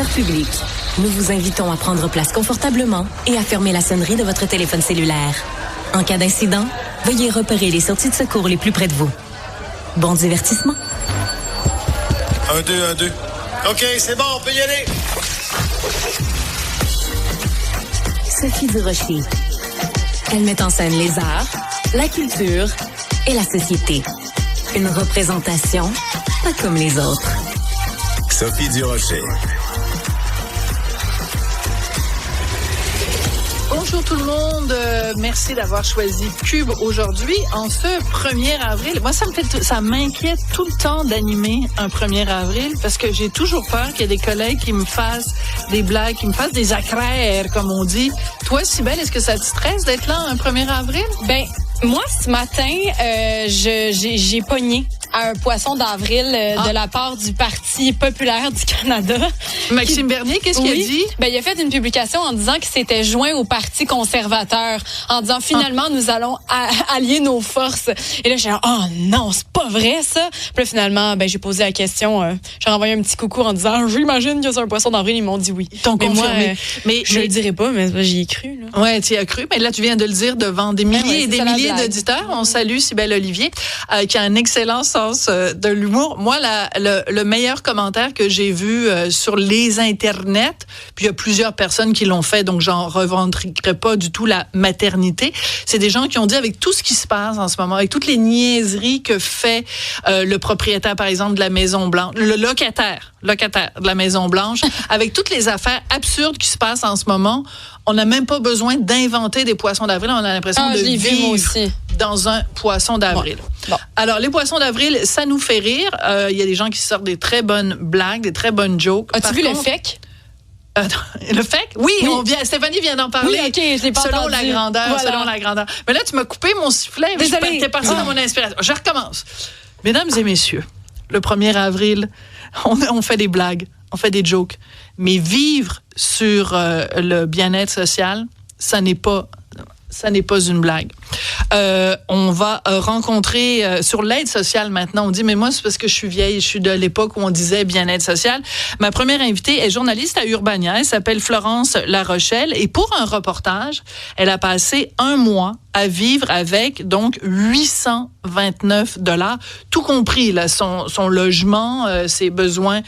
serviteur public. Nous vous invitons à prendre place confortablement et à fermer la sonnerie de votre téléphone cellulaire. En cas d'incident, veuillez repérer les sorties de secours les plus près de vous. Bon divertissement. 1, 2, 1, 2. OK, c'est bon, on peut y aller. Sophie Durocher. Elle met en scène les arts, la culture et la société. Une représentation pas comme les autres. Sophie Durocher. Bonjour tout le monde, merci d'avoir choisi Cube aujourd'hui en ce 1er avril. Moi, ça m'inquiète tout le temps d'animer un 1er avril parce que j'ai toujours peur qu'il y ait des collègues qui me fassent des blagues, qui me fassent des accraires, comme on dit. Toi, Cybèle, est-ce que ça te stresse d'être là un 1er avril? Ben, moi, ce matin, j'ai pogné à un poisson d'avril de la part du Parti populaire du Canada. Maxime Bernier, qu'est-ce qu'il a dit? Ben, il a fait une publication en disant qu'il s'était joint au Parti conservateur, en disant finalement nous allons allier nos forces. Et là, j'ai dit, oh non, c'est pas vrai ça. Puis là, finalement, ben, j'ai posé la question, j'ai envoyé un petit coucou en disant, j'imagine que c'est un poisson d'avril. Ils m'ont dit oui. Ils t'ont confirmé. Mais je le dirai pas, mais j'y ai cru. Là. Ouais, tu y as cru. Mais là, tu viens de le dire devant des milliers et des milliers d'auditeurs. On salue Cybèle Olivier, qui a un excellent sens de l'humour. Moi, le meilleur commentaire que j'ai vu sur les internets, puis il y a plusieurs personnes qui l'ont fait, donc j'en revendiquerai pas du tout la maternité, c'est des gens qui ont dit, avec tout ce qui se passe en ce moment, avec toutes les niaiseries que fait le propriétaire, par exemple, de la Maison-Blanche, le locataire de la Maison-Blanche, avec toutes les affaires absurdes qui se passent en ce moment, on n'a même pas besoin d'inventer des poissons d'avril. On a l'impression de vivre dans un poisson d'avril. Bon. Alors, les poissons d'avril, ça nous fait rire. Il y a des gens qui sortent des très bonnes blagues, des très bonnes jokes. As-tu vu le FEC? Le FEC? Oui. Stéphanie vient d'en parler. Oui, OK, je l'ai pas selon entendu. La grandeur, voilà. Selon la grandeur. Mais là, tu m'as coupé mon sifflet. Désolée. T'es parti dans mon inspiration. Je recommence. Mesdames et messieurs, le 1er avril, on fait des blagues, on fait des jokes. Mais vivre sur le bien-être social, ça n'est pas une blague. On va rencontrer sur l'aide sociale maintenant. On dit, mais moi, c'est parce que je suis vieille, je suis de l'époque où on disait bien-être social. Ma première invitée est journaliste à Urbania. Elle s'appelle Florence Larochelle. Et pour un reportage, elle a passé 1 mois à vivre avec, donc, $829, tout compris, là, son logement, ses besoins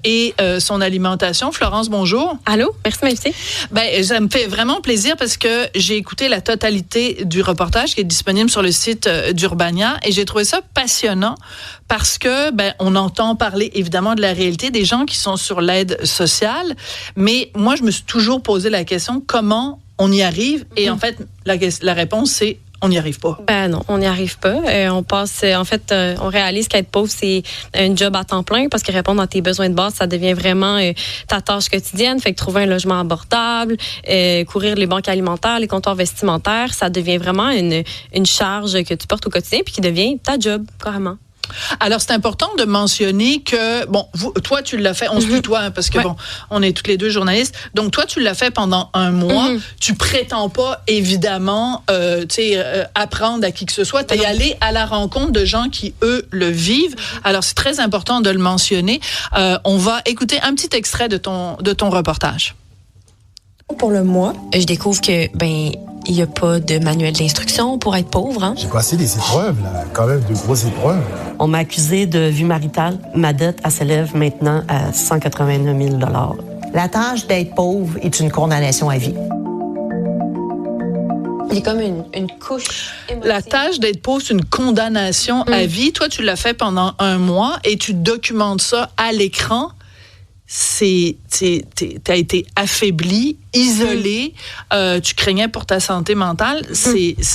et son alimentation. Florence, bonjour. Allô? Merci de m'inviter. Ben, ça me fait vraiment plaisir parce que j'ai écouté la totalité du reportage qui est disponible sur le site d'Urbania et j'ai trouvé ça passionnant parce que, ben, on entend parler évidemment de la réalité des gens qui sont sur l'aide sociale, mais moi, je me suis toujours posé la question, comment on y arrive? Et en fait, la réponse, c'est on n'y arrive pas. Ben non, on n'y arrive pas. On réalise qu'être pauvre, c'est un job à temps plein parce que répondre à tes besoins de base, ça devient vraiment ta tâche quotidienne. Fait que trouver un logement abordable, courir les banques alimentaires, les comptoirs vestimentaires, ça devient vraiment une charge que tu portes au quotidien puis qui devient ta job, carrément. Alors, c'est important de mentionner que, bon, toi, tu l'as fait, on se tutoie, hein, parce que, bon, on est toutes les deux journalistes. Donc, toi, tu l'as fait pendant 1 mois. Tu prétends pas, évidemment, apprendre à qui que ce soit. Tu es allé à la rencontre de gens qui, eux, le vivent. Alors, c'est très important de le mentionner. On va écouter un petit extrait de ton reportage. Pour le mois, je découvre que, il n'y a pas de manuel d'instruction pour être pauvre. Hein? J'ai passé des épreuves, là, quand même de grosses épreuves. On m'a accusé de vue maritale. Ma dette, elle s'élève maintenant à 189 000 $. la tâche d'être pauvre est une condamnation à vie. Il y a comme une couche émotive. La tâche d'être pauvre, c'est une condamnation à vie. Toi, tu l'as fait pendant 1 mois et tu documentes ça à l'écran. T'as été affaibli, isolé, tu craignais pour ta santé mentale.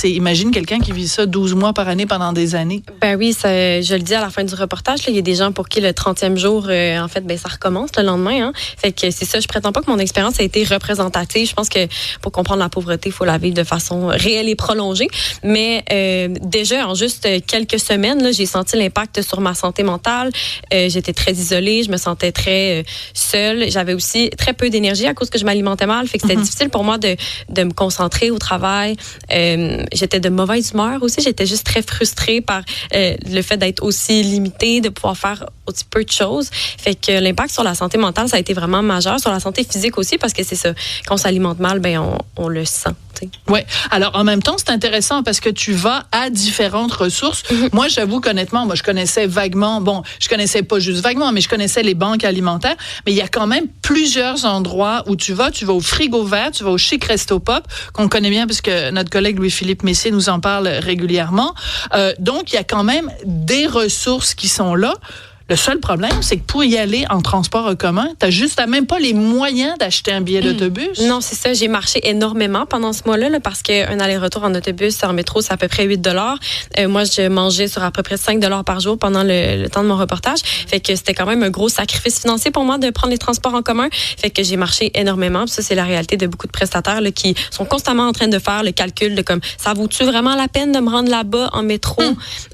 Imagine quelqu'un qui vit ça 12 mois par année pendant des années. Ben oui, je le dis à la fin du reportage, il y a des gens pour qui le 30e jour, ça recommence le lendemain. Hein. Fait que c'est ça, je prétends pas que mon expérience a été représentative. Je pense que pour comprendre la pauvreté, il faut la vivre de façon réelle et prolongée. Mais déjà, en juste quelques semaines, là, j'ai senti l'impact sur ma santé mentale. J'étais très isolée, je me sentais très seule. J'avais aussi très peu d'énergie à cause que je m'alimentais mal. Fait que c'était difficile pour moi de me concentrer au travail. J'étais de mauvaise humeur aussi. J'étais juste très frustrée par le fait d'être aussi limitée, de pouvoir faire aussi peu de choses. Fait que l'impact sur la santé mentale, ça a été vraiment majeur. Sur la santé physique aussi, parce que c'est ça. Quand on s'alimente mal, ben on le sent. Oui. Alors, en même temps, c'est intéressant parce que tu vas à différentes ressources. Moi, j'avoue qu'honnêtement, je connaissais vaguement, je connaissais pas juste vaguement, mais je connaissais les banques alimentaires. Mais il y a quand même plusieurs endroits où tu vas au Frigo Vert, tu vas au Chic Resto Pop, qu'on connaît bien parce que notre collègue Louis-Philippe Messier nous en parle régulièrement. Donc, il y a quand même des ressources qui sont là. Le seul problème, c'est que pour y aller en transport en commun, t'as juste même pas les moyens d'acheter un billet d'autobus. Non, c'est ça. J'ai marché énormément pendant ce mois-là, là, parce qu'un aller-retour en autobus, en métro, c'est à peu près 8 $. Moi, je mangeais sur à peu près 5 $ par jour pendant le temps de mon reportage. Fait que c'était quand même un gros sacrifice financier pour moi de prendre les transports en commun. Fait que j'ai marché énormément. Puis ça, c'est la réalité de beaucoup de prestataires là, qui sont constamment en train de faire le calcul de comme, ça vaut-tu vraiment la peine de me rendre là-bas en métro,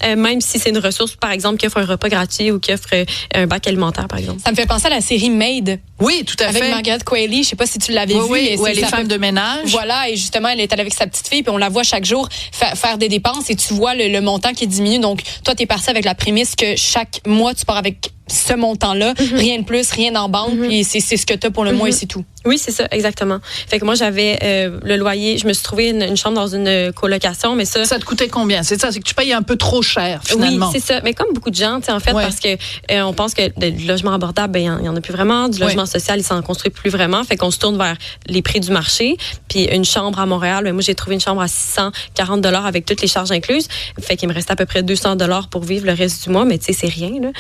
même si c'est une ressource, par exemple, qui offre un repas gratuit ou qui offre un bac alimentaire, par exemple. Ça me fait penser à la série Made. Oui, tout à fait. Avec Margaret Qualley. Je sais pas si tu l'avais vu. Oui, les femmes de ménage. Voilà, et justement, elle est allée avec sa petite fille, puis on la voit chaque jour faire des dépenses et tu vois le montant qui diminue. Donc, toi, tu es parti avec la prémisse que chaque mois, tu pars avec ce montant-là, rien de plus, rien en banque, puis c'est ce que tu as pour le mois et c'est tout. Oui, c'est ça, exactement. Fait que moi, j'avais le loyer, je me suis trouvé une chambre dans une colocation, mais ça... Ça te coûtait combien? C'est ça, c'est que tu payes un peu trop cher, finalement. Oui, c'est ça. Mais comme beaucoup de gens, en fait, parce que on pense que du logement abordable, il y en a plus vraiment. Du logement social, il s'en construit plus vraiment. Fait qu'on se tourne vers les prix du marché. Puis une chambre à Montréal, moi, j'ai trouvé une chambre à 640 $ avec toutes les charges incluses. Fait qu'il me restait à peu près 200 $ pour vivre le reste du mois, mais tu sais, c'est rien, là.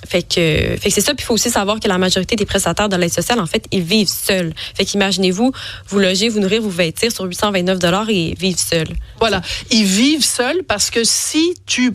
Fait que c'est ça. Puis il faut aussi savoir que la majorité des prestataires de l'aide sociale, en fait, ils vivent seuls. Fait qu'imaginez-vous, vous loger, vous nourrir, vous vêtir sur 829 $ et vivre seuls. Voilà. Ils vivent seuls parce que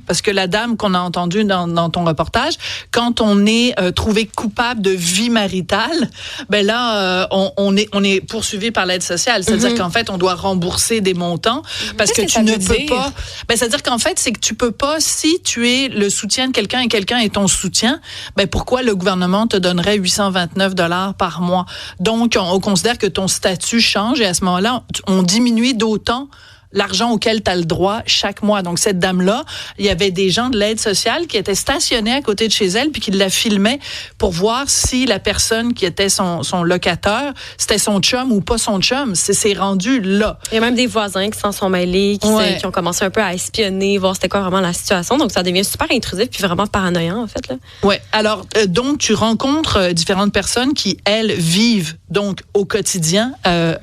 parce que la dame qu'on a entendue dans ton reportage, quand on est trouvé coupable de vie maritale, ben là, on est poursuivi par l'aide sociale. C'est-à-dire qu'en fait, on doit rembourser des montants parce que tu ne peux pas. Ben, c'est-à-dire qu'en fait, c'est que tu peux pas, si tu es le soutien de quelqu'un et quelqu'un est ton soutien, ben pourquoi le gouvernement te donnerait 829 $ par mois? Donc, on considère que ton statut change et à ce moment-là, on diminue d'autant l'argent auquel tu as le droit chaque mois. Donc, cette dame-là, il y avait des gens de l'aide sociale qui étaient stationnés à côté de chez elle puis qui la filmaient pour voir si la personne qui était son locateur, c'était son chum ou pas son chum. C'est rendu là. Il y a même des voisins qui s'en sont mêlés, qui ont commencé un peu à espionner, voir c'était quoi vraiment la situation. Donc, ça devient super intrusif puis vraiment paranoïant, en fait, là. Ouais. Alors, donc, tu rencontres différentes personnes qui, elles, vivent donc au quotidien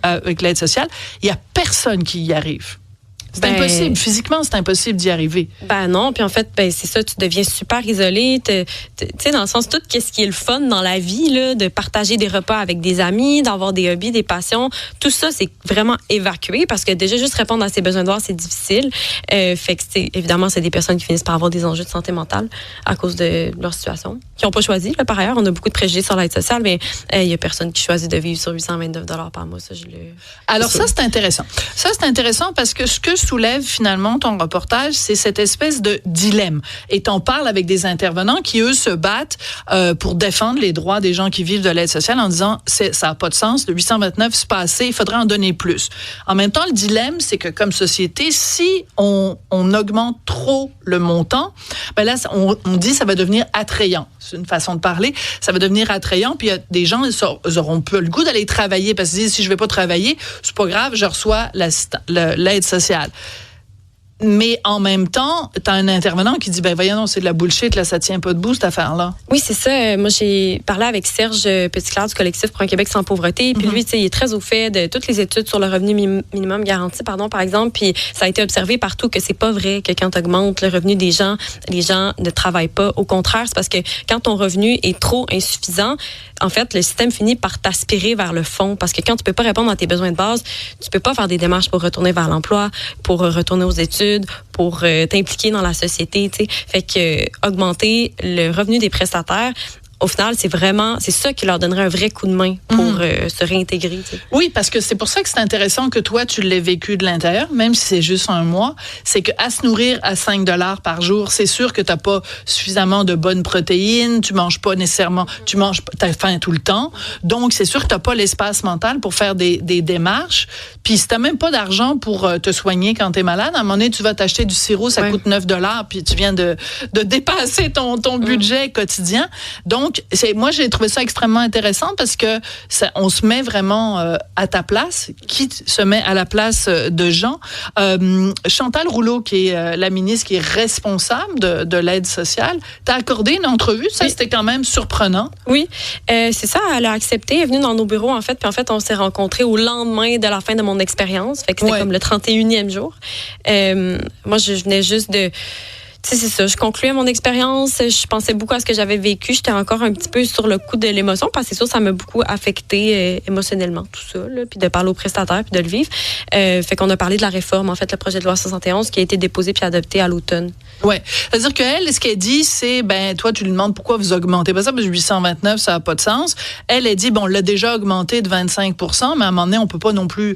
avec l'aide sociale. Il y a personne qui y arrive. C'est impossible. Physiquement, c'est impossible d'y arriver. Ben non. Puis en fait, c'est ça, tu deviens super isolé. Tu sais, dans le sens, tout ce qui est le fun dans la vie, là, de partager des repas avec des amis, d'avoir des hobbies, des passions, tout ça, c'est vraiment évacué parce que déjà, juste répondre à ses besoins de base, c'est difficile. Fait que, évidemment, c'est des personnes qui finissent par avoir des enjeux de santé mentale à cause de leur situation, qui n'ont pas choisi. Là, par ailleurs, on a beaucoup de préjugés sur l'aide sociale, mais il y a personne qui choisit de vivre sur 829 $ par mois. Ça, Alors, ça, c'est intéressant. Ça, c'est intéressant parce que ce que soulève finalement ton reportage, c'est cette espèce de dilemme. Et t'en parles avec des intervenants qui, eux, se battent pour défendre les droits des gens qui vivent de l'aide sociale en disant ça n'a pas de sens, le 829, c'est pas assez, il faudrait en donner plus. En même temps, le dilemme, c'est que comme société, si on augmente trop le montant, ben là, on dit ça va devenir attrayant. C'est une façon de parler. Ça va devenir attrayant, puis il y a des gens, ils auront peu le goût d'aller travailler parce qu'ils disent, si je vais pas travailler, c'est pas grave, je reçois l'aide sociale. Mais en même temps, t'as un intervenant qui dit, ben voyons, non, c'est de la bullshit, là, ça tient pas debout, cette affaire-là. Oui, c'est ça. Moi, j'ai parlé avec Serge Petitclerc du collectif pour un Québec sans pauvreté. Puis lui, tu sais, il est très au fait de toutes les études sur le revenu minimum garanti, par exemple. Puis ça a été observé partout que c'est pas vrai que quand t'augmentes le revenu des gens, les gens ne travaillent pas. Au contraire, c'est parce que quand ton revenu est trop insuffisant, en fait, le système finit par t'aspirer vers le fond. Parce que quand tu peux pas répondre à tes besoins de base, tu peux pas faire des démarches pour retourner vers l'emploi, pour retourner aux études, pour t'impliquer dans la société, tu sais. Fait que augmenter le revenu des prestataires, au final, c'est ça qui leur donnerait un vrai coup de main pour se réintégrer. Tu sais. Oui, parce que c'est pour ça que c'est intéressant que toi, tu l'aies vécu de l'intérieur, même si c'est juste un mois. C'est qu'à se nourrir à 5 $ par jour, c'est sûr que t'as pas suffisamment de bonnes protéines, tu manges pas nécessairement, t'as faim tout le temps. Donc, c'est sûr que t'as pas l'espace mental pour faire des démarches. Puis, si t'as même pas d'argent pour te soigner quand t'es malade, à un moment donné, tu vas t'acheter du sirop, ça coûte 9 $, puis tu viens de dépasser ton budget quotidien. Donc, moi, j'ai trouvé ça extrêmement intéressant parce que on se met vraiment à ta place, qui se met à la place de gens. Chantal Rouleau, qui est la ministre qui est responsable de l'aide sociale, t'as accordé une entrevue. Ça, c'était quand même surprenant. Oui, c'est ça. Elle a accepté. Elle est venue dans nos bureaux, en fait. Puis, en fait, on s'est rencontrés au lendemain de la fin de mon expérience. Fait que c'était comme le 31e jour. Moi, je venais juste de... Tu sais, c'est ça. Je concluais mon expérience. Je pensais beaucoup à ce que j'avais vécu. J'étais encore un petit peu sur le coup de l'émotion parce que c'est sûr, ça m'a beaucoup affecté émotionnellement, tout ça, là, puis de parler aux prestataires puis de le vivre. Fait qu'on a parlé de la réforme, en fait, le projet de loi 71 qui a été déposé puis adopté à l'automne. Ouais. C'est-à-dire qu'elle, ce qu'elle dit, c'est, toi, tu lui demandes pourquoi vous augmentez pas ça, parce que 829, ça n'a pas de sens. Elle dit, on l'a déjà augmenté de 25%, mais à un moment donné, on peut pas non plus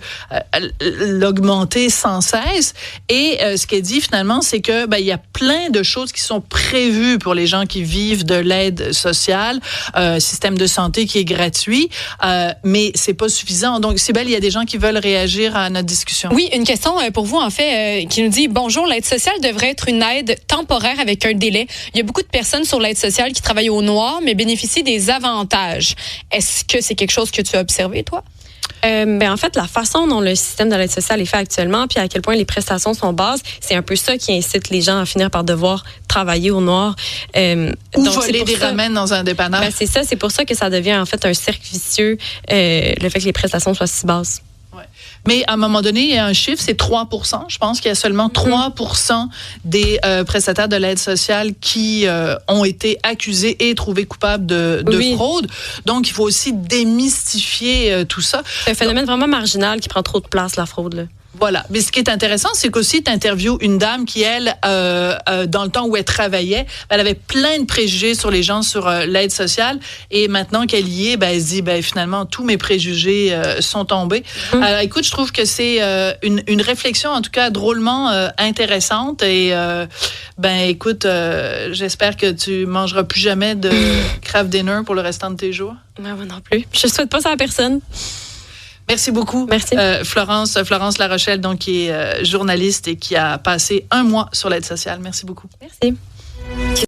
l'augmenter sans cesse. Et ce qu'elle dit, finalement, c'est que, il y a plein de choses qui sont prévues pour les gens qui vivent de l'aide sociale, système de santé qui est gratuit, mais c'est pas suffisant. Donc, Cybèle, il y a des gens qui veulent réagir à notre discussion. Oui, une question pour vous, en fait, qui nous dit, bonjour, l'aide sociale devrait être une aide temporaire avec un délai. Il y a beaucoup de personnes sur l'aide sociale qui travaillent au noir, mais bénéficient des avantages. Est-ce que c'est quelque chose que tu as observé, toi? En fait, la façon dont le système de l'aide sociale est fait actuellement, puis à quel point les prestations sont basses, c'est un peu ça qui incite les gens à finir par devoir travailler au noir. Ou donc, voler des ramen dans un dépanneur. C'est ça, c'est pour ça que ça devient en fait un cercle vicieux, le fait que les prestations soient si basses. Ouais. Mais à un moment donné, il y a un chiffre, c'est 3%. Je pense qu'il y a seulement 3% des prestataires de l'aide sociale qui ont été accusés et trouvés coupables de fraude. Donc, il faut aussi démystifier tout ça. C'est un phénomène vraiment marginal qui prend trop de place, la fraude, là. Voilà. Mais ce qui est intéressant, c'est qu'aussi, tu interviews une dame qui, elle, dans le temps où elle travaillait, elle avait plein de préjugés sur les gens sur l'aide sociale. Et maintenant qu'elle y est, elle se dit, finalement, tous mes préjugés sont tombés. Alors, écoute, je trouve que c'est une réflexion, en tout cas, drôlement intéressante. Et, écoute, j'espère que tu mangeras plus jamais de Kraft Dinner pour le restant de tes jours. Moi non plus. Je souhaite pas ça à personne. Merci beaucoup. Merci. Florence Larochelle, donc, qui est journaliste et qui a passé 1 mois sur l'aide sociale. Merci beaucoup. Merci.